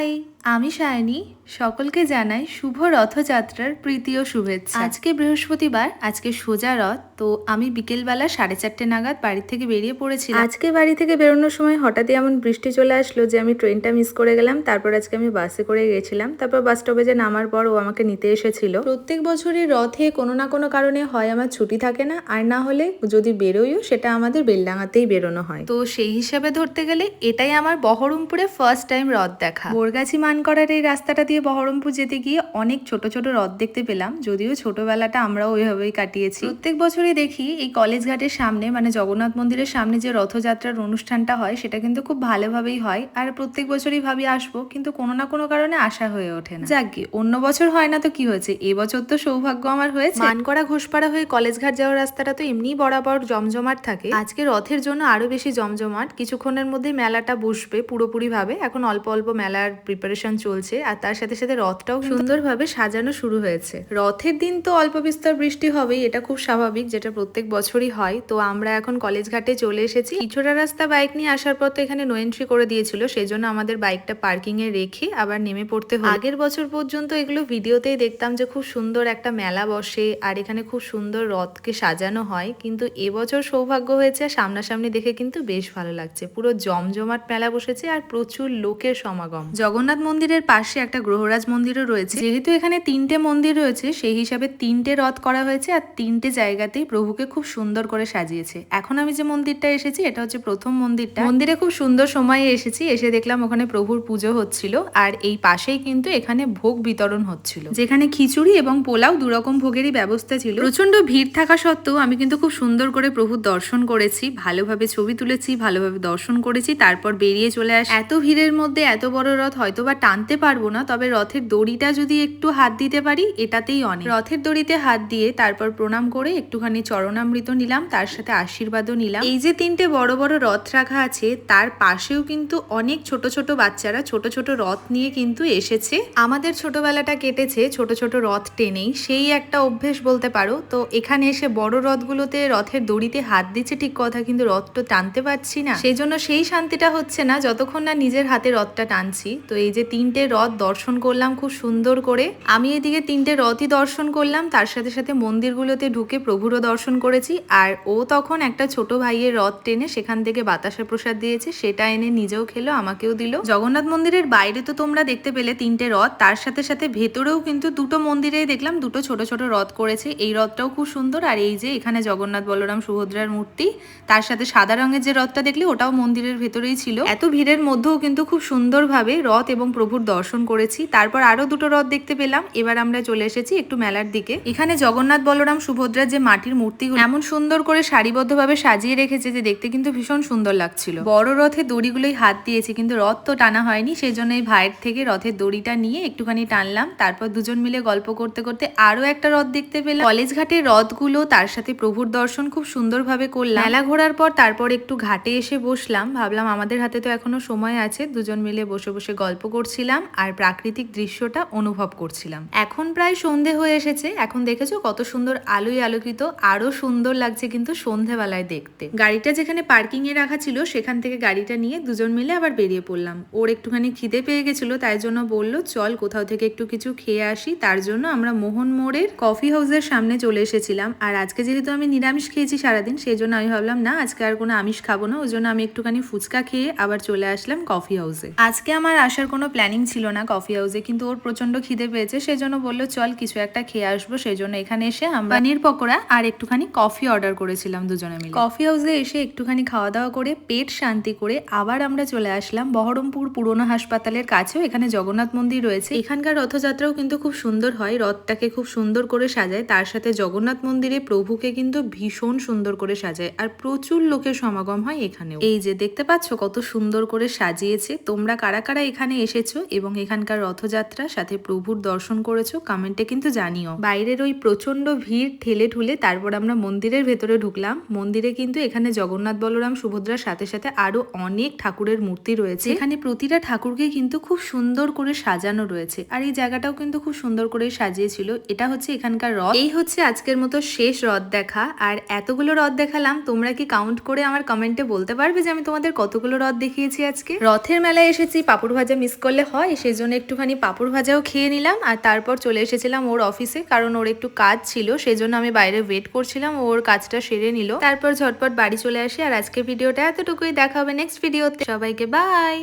High, আমি সায়নী। সকলকে জানাই শুভ রথযাত্রার প্রীতি ও শুভেচ্ছা। আজকে বৃহস্পতিবার, আজকে সোজা রথ। তো আমি বিকেলবেলা 4:30 নাগাদ বাড়ি থেকে বেরিয়ে পড়েছিলাম। আজকে বাড়ি থেকে বেরোনোর সময় হঠাৎই এমন বৃষ্টি চলে আসলো যে আমি ট্রেনটা মিস করে গেলাম। তারপর আজকে আমি বাসে করে গেছিলাম। তারপর বাস স্টপেজে নামার পর ও আমাকে নিতে এসেছিল। প্রত্যেক বছরই রথে কোনো না কোনো কারণে হয় আমার ছুটি থাকে না, আর না হলে যদি বেরোইও সেটা আমাদের বেলডাঙাতেই বেরোনো হয়। তো সেই হিসাবে ধরতে গেলে এটাই আমার বহরমপুরে ফার্স্ট টাইম রথ দেখা। বোরগাছি মানকড়ার এই রাস্তাটা দিয়ে বহরমপুর যেতে গিয়ে অনেক ছোট ছোট রথ দেখতে পেলাম, যদিও ছোটবেলাটা আমরাও ওইভাবেই কাটিয়েছি। প্রত্যেক বছরই দেখি এই কলেজ ঘাটের সামনে, মানে জগন্নাথ মন্দিরের সামনে যে রথযাত্রার অনুষ্ঠানটা হয় সেটা কিন্তু খুব ভালোভাবেই হয়। আর প্রত্যেক বছরই ভাবি আসবো, কিন্তু কোনো না কোনো কারণে আসা হয়ে ওঠে না। যাক গে, অন্য বছর হয় না তো কি হয়েছে, এবছর তো সৌভাগ্য আমার হয়েছে। মানকড়া ঘোষপাড়া হয়ে কলেজ ঘাট যাওয়ার রাস্তাটা তো এমনি বরাবর জমজমাট থাকে, আজকে রথের জন্য আরো বেশি জমজমাট। কিছুক্ষণের মধ্যে মেলাটা বসবে পুরোপুরি ভাবে, এখন অল্প অল্প মেলার প্রিপারেশন চলছে, আর তার সাথে সাথে রথটাও সুন্দরভাবে সাজানো শুরু হয়েছে। রথের দিন তো অল্প বিস্তর বৃষ্টি হবেই, এটা খুব স্বাভাবিক, যেটা প্রত্যেক বছরই হয়। তো আমরা এখন কলেজ ঘাটে চলে এসেছি। কিছুটা রাস্তা বাইক নিয়ে আসার পর তো এখানে নো এন্ট্রি করে দিয়েছিল, সেই জন্য আমাদের বাইকটা পার্কিং এ রেখে আবার নেমে পড়তে হলো। আগের বছর পর্যন্ত এগুলো ভিডিওতেই দেখতাম যে খুব সুন্দর একটা মেলা বসে আর এখানে খুব সুন্দর রথকে সাজানো হয়, কিন্তু এবছর সৌভাগ্য হয়েছে সামনাসামনি দেখে কিন্তু বেশ ভালো লাগছে। পুরো জমজমাট মেলা বসেছে আর প্রচুর লোকের সমাগম। জগন্নাথ মন্দিরের পাশে একটা গ্রহরাজ মন্দিরও রয়েছে। যেহেতু এখানে 3টে মন্দির রয়েছে, সেই হিসাবে 3টে রথ করা হয়েছে আর 3টে জায়গাতেই প্রভুকে খুব সুন্দর করে সাজিয়েছে। এখন আমি যে মন্দিরটা এসেছি এটা হচ্ছে প্রথম মন্দিরটা। মন্দিরে খুব সুন্দর সময়ে এসেছি, এসে দেখলাম ওখানে প্রভুর পুজো হচ্ছিল, আর এই পাশেই কিন্তু এখানে ভোগ বিতরণ হচ্ছিল, যেখানে খিচুড়ি এবং পোলাও দুরকম ভোগেরই ব্যবস্থা ছিল। প্রচন্ড ভিড় থাকা সত্ত্বেও আমি কিন্তু খুব সুন্দর করে প্রভুর দর্শন করেছি, ভালোভাবে ছবি তুলেছি, ভালোভাবে দর্শন করেছি, তারপর বেরিয়ে চলে আসি। এত ভিড়ের মধ্যে এত বড় রথ হয়তো বা টানতে পারবো না, তবে রথের দড়িটা যদি একটু হাত দিতে পারি এটাতেই অনেক। রথের দড়িতে হাত দিয়ে তারপর প্রণাম করে একটুখানি চরণামৃত নিলাম, তার সাথে আশীর্বাদও নিলাম। এই যে 3টে বড় বড় রথ রাখা আছে তার পাশেও কিন্তু অনেক ছোট ছোট বাচ্চারা ছোট ছোট রথ নিয়ে কিন্তু এসেছে। আমাদের ছোটবেলাটা কেটেছে ছোট ছোট রথ টেনেই, সেই একটা অভ্যেস বলতে পারো। তো এখানে এসে বড় রথগুলোতে রথের দড়িতে হাত দিচ্ছে ঠিক কথা, কিন্তু রথ তো টানতে পারছি না, সেই জন্য সেই শান্তিটা হচ্ছে না যতক্ষণ না নিজের হাতে রথটা টানছি। তো এই যে 3টে রথ দর্শন করলাম খুব সুন্দর করে। আমি এদিকে 3টে রথই দর্শন করলাম, তার সাথে সাথে মন্দিরগুলোতে ঢুকে প্রভুরও দর্শন করেছি। আর ও তখন একটা ছোট ভাইয়ের রথ টেনে সেখান থেকে বাতাসা প্রসাদ দিয়েছে, সেটা এনে নিজেও খেলো, আমাকেও দিল। জগন্নাথ মন্দিরের বাইরে তো তোমরা দেখতে পেলে 3টে রথ, তার সাথে সাথে ভেতরেও কিন্তু দুটো মন্দিরেই দেখলাম দুটো ছোট ছোট রথ করেছে। এই রথটাও খুব সুন্দর। আর এই যে এখানে জগন্নাথ বলরাম সুভদ্রার মূর্তি, তার সাথে সাদা রঙের যে রথটা দেখলে ওটাও মন্দিরের ভেতরেই ছিল। এত ভিড়ের মধ্যেও কিন্তু খুব সুন্দরভাবে রথ এবং প্রভুর দর্শন করেছি। তারপর আরো দুটো রথ দেখতে পেলাম। এবার আমরা চলে এসেছি একটু মেলার দিকে। এখানে জগন্নাথ বলরাম সুভদ্রার যে মাটির মূর্তিগুলো এমন সুন্দর করে সারিবদ্ধভাবে সাজিয়ে রেখেছে যে দেখতে কিন্তু ভীষণ সুন্দর লাগছিল। বড় রথের দড়িগুলোই হাত দিয়েছি, কিন্তু রথ তো টানা হয়নি, সেই জন্য এই ভাইয়ের থেকে রথের দড়িটা নিয়ে একটুখানি টানলাম। তারপর দুজন মিলে গল্প করতে করতে আরো একটা রথ দেখতে পেলাম। কলেজ ঘাটের রথগুলো, তার সাথে প্রভুর দর্শন খুব সুন্দরভাবে করলাম। মেলা ঘোরার পর তারপর একটু ঘাটে এসে বসলাম, ভাবলাম আমাদের হাতে তো এখনো সময় আছে, দুজন মিলে বসে বসে গল্প করছিলাম আর প্রাকৃতিক দৃশ্যটা অনুভব করছিলাম। এখন প্রায় সন্ধে হয়ে এসেছে, এখন দেখেছো কত সুন্দর আলোয় আলোকিত, আরো সুন্দর লাগছে কিন্তু সন্ধেবেলায় দেখতে। গাড়িটা যেখানে পার্কিং এ রাখা ছিল সেখান থেকে গাড়িটা নিয়ে দুজন মিলে আবার বেরিয়ে পড়লাম। ওর একটুখানি খিদে পেয়ে গেছিল, তাই জন্য বললো চল কোথাও থেকে একটু কিছু খেয়ে আসি। তার জন্য আমরা মোহন মোড়ের কফি হাউসের সামনে চলে এসেছিলাম। আর আজকে যেহেতু আমি নিরামিষ খেয়েছি সারাদিন, সেই জন্য আমি ভাবলাম না আজকে আর কোনো আমিষ খাবো না, ওই জন্য আমি একটুখানি ফুচকা খেয়ে আবার চলে আসলাম কফি হাউসে। আজকে আমার আসার কোনো প্ল্যানিং ছিল না কফি হাউসে, কিন্তু ওর প্রচন্ড খিদে পেয়েছে, সেই জন্য বললো চল কিছু একটা খেয়ে আসবো। সেই জন্য এখানে এসে আমরা পানির পকোড়া আর একটুখানি কফি অর্ডার করেছিলাম দুজনে মিলে। কফি হাউসে এসে একটুখানি খাওয়া দাওয়া করে পেট শান্তি করে আবার আমরা চলে আসলাম বহরমপুর পুরনো হাসপাতালের কাছেও। এখানে জগন্নাথ মন্দির রয়েছে, এখানকার রথযাত্রাও কিন্তু খুব সুন্দর হয়, রথটাকে খুব সুন্দর করে সাজায়, তার সাথে জগন্নাথ মন্দিরে প্রভুকে কিন্তু ভীষণ সুন্দর করে সাজায় আর প্রচুর লোকের সমাগম হয় এখানেও। এই যে দেখতে পাচ্ছ কত সুন্দর করে সাজিয়েছে। তোমরা কারা কারা এখানে এসেছো এবং এখানকার রথযাত্রা সাথে প্রভুর দর্শন করেছো কমেন্টে কিন্তু জানিও। বাইরের ওই প্রচন্ড ভিড় ঠেলে ঠুলে তারপর আমরা মন্দিরের ভেতরে ঢুকলাম। মন্দিরে কিন্তু এখানে জগন্নাথ বলরাম সুভদ্রার সাথে সাথে আরো অনেক ঠাকুরের মূর্তি রয়েছে। এখানে প্রতিটা ঠাকুরকে কিন্তু খুব সুন্দর করে সাজানো রয়েছে, আর এই জায়গাটাও কিন্তু খুব সুন্দর করে সাজিয়েছিল। এটা হচ্ছে এখানকার রথ। এই হচ্ছে আজকের মতো শেষ রথ দেখা। আর এতগুলো রথ দেখালাম, তোমরা কি কাউন্ট করে আমার কমেন্টে বলতে পারবে যে আমি তোমাদের কতগুলো রথ দেখিয়েছি আজকে? রথের মেলায় এসেছি, পাঁপড় ভাজা মিস করলে হয়, সেই জন্য একটুখানি পাঁপড় ভাজাও খেয়ে নিলাম। আর তারপর চলে এসেছিলাম ওর অফিসে, কারণ ওর একটু কাজ ছিল, সেই জন্য আমি বাইরে ওয়েট করছিলাম। ওর কাজটা সেরে নিল, তারপর ঝটপট বাড়ি চলে আসি। আর আজকের ভিডিওটা এতটুকুই, দেখা হবে নেক্সট ভিডিওতে। সবাইকে বাই।